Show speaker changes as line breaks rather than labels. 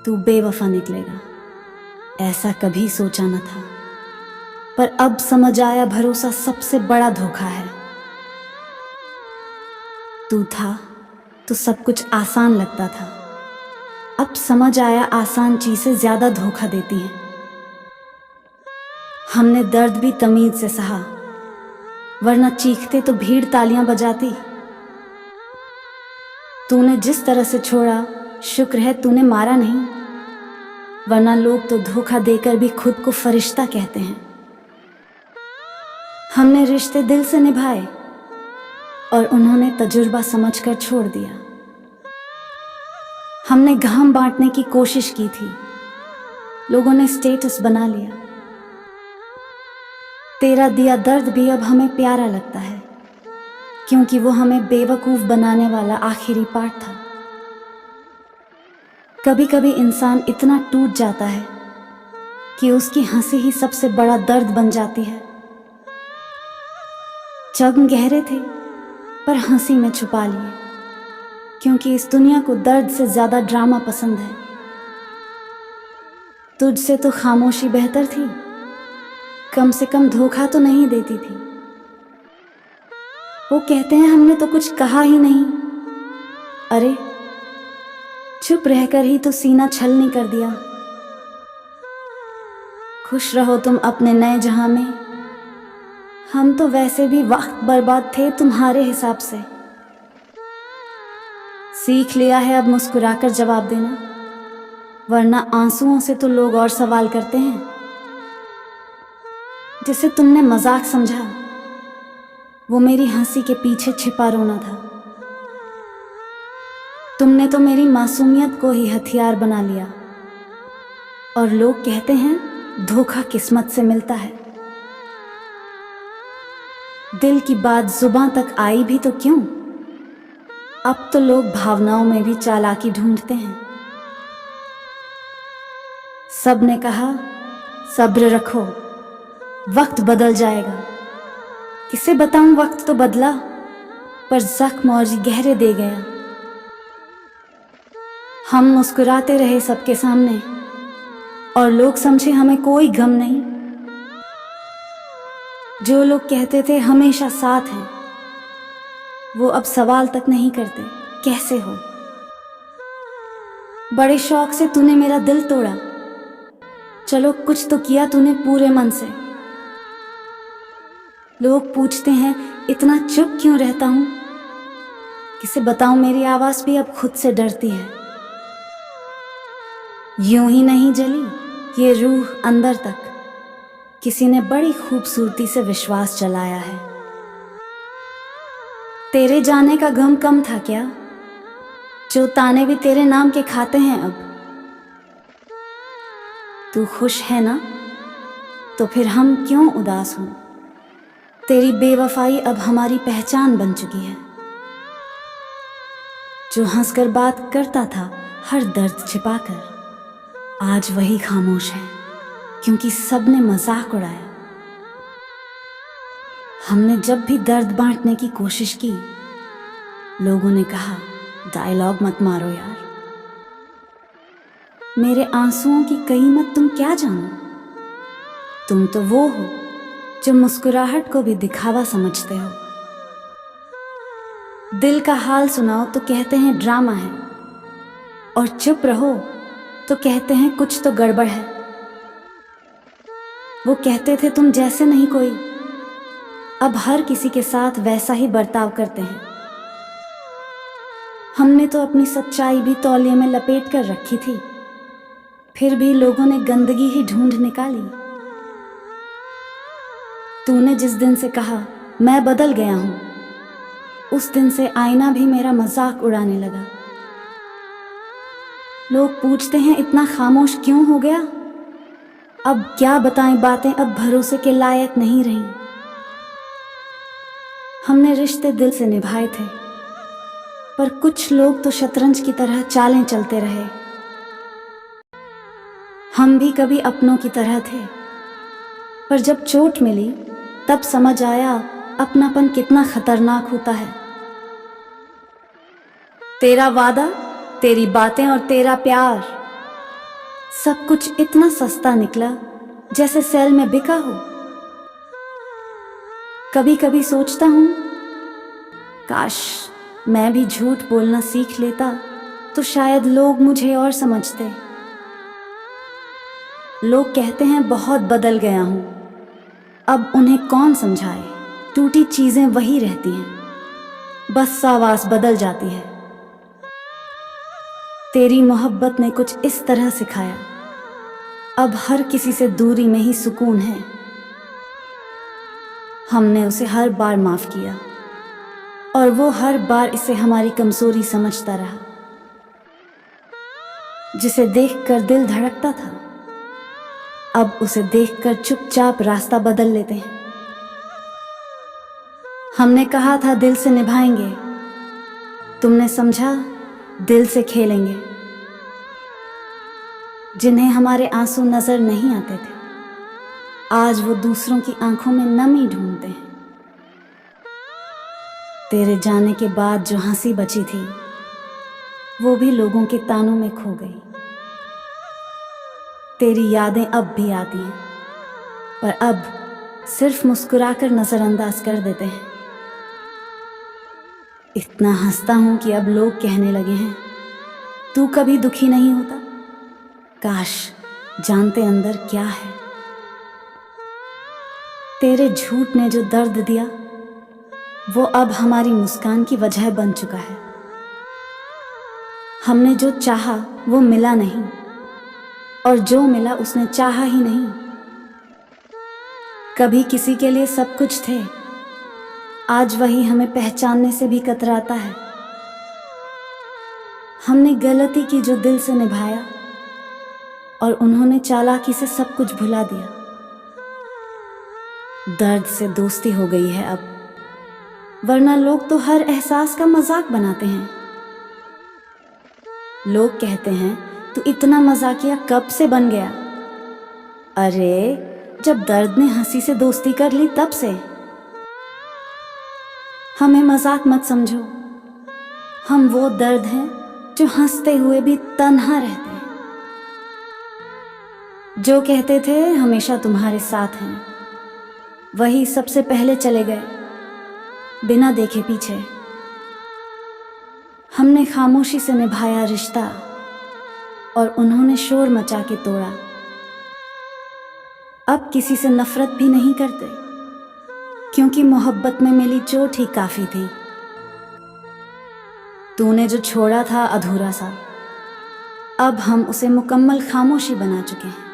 तू बेवफा निकलेगा, ऐसा कभी सोचा न था। पर अब समझ आया भरोसा सबसे बड़ा धोखा है। तू था तो सब कुछ आसान लगता था, अब समझ आया आसान चीजें ज्यादा धोखा देती हैं। हमने दर्द भी तमीज से सहा, वरना चीखते तो भीड़ तालियां बजाती। तूने जिस तरह से छोड़ा, शुक्र है तूने मारा नहीं, वरना लोग तो धोखा देकर भी खुद को फरिश्ता कहते हैं। हमने रिश्ते दिल से निभाए और उन्होंने तजुर्बा समझकर छोड़ दिया। हमने घाम बांटने की कोशिश की थी, लोगों ने स्टेटस बना लिया। तेरा दिया दर्द भी अब हमें प्यारा लगता है, क्योंकि वो हमें बेवकूफ बनाने वाला आखिरी पार्ट था। कभी कभी इंसान इतना टूट जाता है कि उसकी हंसी ही सबसे बड़ा दर्द बन जाती है। जख्म गहरे थे पर हंसी में छुपा लिए, क्योंकि इस दुनिया को दर्द से ज्यादा ड्रामा पसंद है। तुझसे तो खामोशी बेहतर थी, कम से कम धोखा तो नहीं देती थी। वो कहते हैं हमने तो कुछ कहा ही नहीं, अरे चुप रहकर ही तो सीना छलनी कर दिया। खुश रहो तुम अपने नए जहां में, हम तो वैसे भी वक्त बर्बाद थे तुम्हारे हिसाब से। सीख लिया है अब मुस्कुराकर जवाब देना, वरना आंसुओं से तो लोग और सवाल करते हैं। जिसे तुमने मजाक समझा, वो मेरी हंसी के पीछे छिपा रोना था। तुमने तो मेरी मासूमियत को ही हथियार बना लिया, और लोग कहते हैं धोखा किस्मत से मिलता है। दिल की बात जुबां तक आई भी तो क्यों, अब तो लोग भावनाओं में भी चालाकी ढूंढते हैं। सब ने कहा सब्र रखो, वक्त बदल जाएगा। किसे बताऊं वक्त तो बदला, पर जख्म और गहरे दे गया। हम मुस्कुराते रहे सबके सामने, और लोग समझे हमें कोई गम नहीं। जो लोग कहते थे हमेशा साथ हैं, वो अब सवाल तक नहीं करते कैसे हो। बड़े शौक से तूने मेरा दिल तोड़ा, चलो कुछ तो किया तूने पूरे मन से। लोग पूछते हैं इतना चुप क्यों रहता हूं, किसे बताऊं मेरी आवाज भी अब खुद से डरती है। यूं ही नहीं जली ये रूह अंदर तक, किसी ने बड़ी खूबसूरती से विश्वास जलाया है। तेरे जाने का गम कम था क्या, जो ताने भी तेरे नाम के खाते हैं अब। तू खुश है ना, तो फिर हम क्यों उदास हों। तेरी बेवफाई अब हमारी पहचान बन चुकी है। जो हंसकर बात करता था हर दर्द छिपाकर, आज वही खामोश है, क्योंकि सबने मजाक उड़ाया। हमने जब भी दर्द बांटने की कोशिश की, लोगों ने कहा डायलॉग मत मारो यार। मेरे आंसुओं की कीमत तुम क्या जानो, तुम तो वो हो जो मुस्कुराहट को भी दिखावा समझते हो। दिल का हाल सुनाओ तो कहते हैं ड्रामा है, और चुप रहो तो कहते हैं कुछ तो गड़बड़ है। वो कहते थे तुम जैसे नहीं कोई, अब हर किसी के साथ वैसा ही बर्ताव करते हैं। हमने तो अपनी सच्चाई भी तौलिए में लपेट कर रखी थी, फिर भी लोगों ने गंदगी ही ढूंढ निकाली। तूने जिस दिन से कहा मैं बदल गया हूं, उस दिन से आईना भी मेरा मजाक उड़ाने लगा। लोग पूछते हैं इतना खामोश क्यों हो गया, अब क्या बताएं बातें अब भरोसे के लायक नहीं रही। हमने रिश्ते दिल से निभाए थे, पर कुछ लोग तो शतरंज की तरह चालें चलते रहे। हम भी कभी अपनों की तरह थे, पर जब चोट मिली तब समझ आया अपनापन कितना खतरनाक होता है। तेरा वादा, तेरी बातें और तेरा प्यार, सब कुछ इतना सस्ता निकला जैसे सेल में बिका हो। कभी कभी सोचता हूँ, काश मैं भी झूठ बोलना सीख लेता तो शायद लोग मुझे और समझते। लोग कहते हैं बहुत बदल गया हूँ, अब उन्हें कौन समझाए। टूटी चीजें वही रहती हैं, बस आवाज बदल जाती है। तेरी मोहब्बत ने कुछ इस तरह सिखाया, अब हर किसी से दूरी में ही सुकून है। हमने उसे हर बार माफ किया और वो हर बार इसे हमारी कमजोरी समझता रहा। जिसे देखकर दिल धड़कता था, अब उसे देखकर चुपचाप रास्ता बदल लेते हैं। हमने कहा था दिल से निभाएंगे, तुमने समझा दिल से खेलेंगे। जिन्हें हमारे आंसू नजर नहीं आते थे, आज वो दूसरों की आंखों में नमी ढूंढते हैं। तेरे जाने के बाद जो हंसी बची थी, वो भी लोगों के तानों में खो गई। तेरी यादें अब भी आती हैं, पर अब सिर्फ मुस्कुराकर नजरअंदाज कर देते हैं। इतना हंसता हूं कि अब लोग कहने लगे हैं, तू कभी दुखी नहीं होता। काश जानते अंदर क्या है। तेरे झूठ ने जो दर्द दिया, वो अब हमारी मुस्कान की वजह बन चुका है। हमने जो चाहा वो मिला नहीं, और जो मिला उसने चाहा ही नहीं। कभी किसी के लिए सब कुछ थे, आज वही हमें पहचानने से भी कतराता है। हमने गलती की जो दिल से निभाया, और उन्होंने चालाकी से सब कुछ भुला दिया। दर्द से दोस्ती हो गई है अब, वरना लोग तो हर एहसास का मजाक बनाते हैं। लोग कहते हैं तू इतना मजाकिया कब से बन गया। अरे जब दर्द ने हंसी से दोस्ती कर ली तब से। हमें मजाक मत समझो, हम वो दर्द हैं जो हंसते हुए भी तन्हा रहते हैं। जो कहते थे हमेशा तुम्हारे साथ हैं, वही सबसे पहले चले गए बिना देखे पीछे। हमने खामोशी से निभाया रिश्ता, और उन्होंने शोर मचा के तोड़ा। अब किसी से नफरत भी नहीं करते, क्योंकि मोहब्बत में मिली चोट ही काफी थी। तूने जो छोड़ा था अधूरा सा, अब हम उसे मुकम्मल खामोशी बना चुके हैं।